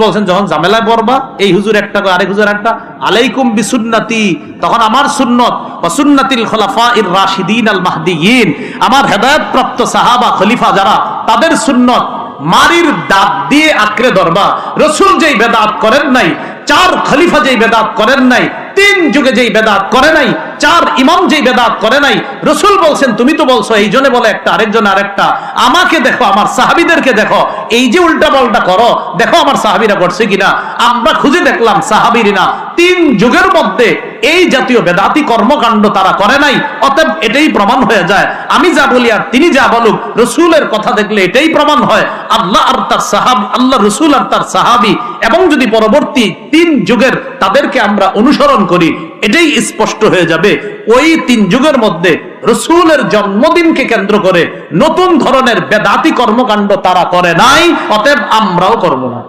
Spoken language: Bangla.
বলছেন যখন ঝামেলায় পড়বা, এই হুজুর একটা আরেক হুজুর একটা, আলাইকুম বিসুন্নতি, তখন আমার সুন্নত ওয়া সুন্নাতিল খুলাফাইর রাশিদিন আল মাহদিয়িন, আমার হেদায়েত প্রাপ্ত সাহাবা খলিফা যারা, তাদের সুন্নত মারির দাঁত দিয়ে আঁকড়ে ধরবা। রাসূল যেই বেদাত করেন নাই, চার খলিফা যেই বেদাত করেন নাই, তিন যুগে যেই বেদাত করে নাই, চার ইমাম যেই বেদাত করে নাই, রাসূল বলছেন তুমি তো বলছো এই জনে বলে একটা, আরেকজন আরেকটা, আমাকে দেখো, আমার সাহাবীদেরকে দেখো, এই যে উল্টা পাল্টা করো, দেখো আমার সাহাবীরা করছে কিনা। আমরা খুঁজে দেখলাম সাহাবীরা তিন যুগের মধ্যে এই জাতীয় বেদাতি কর্মকাণ্ড তারা করে নাই। অতএব এটাই প্রমাণ হয়ে যায়, আমি যা বলি আর তিনি যা বলুক, রাসূলের কথা দেখলে এটাই প্রমাণ হয় আল্লাহ আর তার সাহাবী, আল্লাহ রাসূল আর তার সাহাবী, এবং যদি পরবর্তী তিন যুগের তাদেরকে আমরা অনুসরণ করি, এটাই স্পষ্ট হয়ে যাবে ওই তিন যুগের মধ্যে রাসূলের জন্মদিনকে কেন্দ্র করে নতুন ধরনের বেদাতি কর্মকাণ্ড তারা করে নাই। অতএব আমরাও করব না।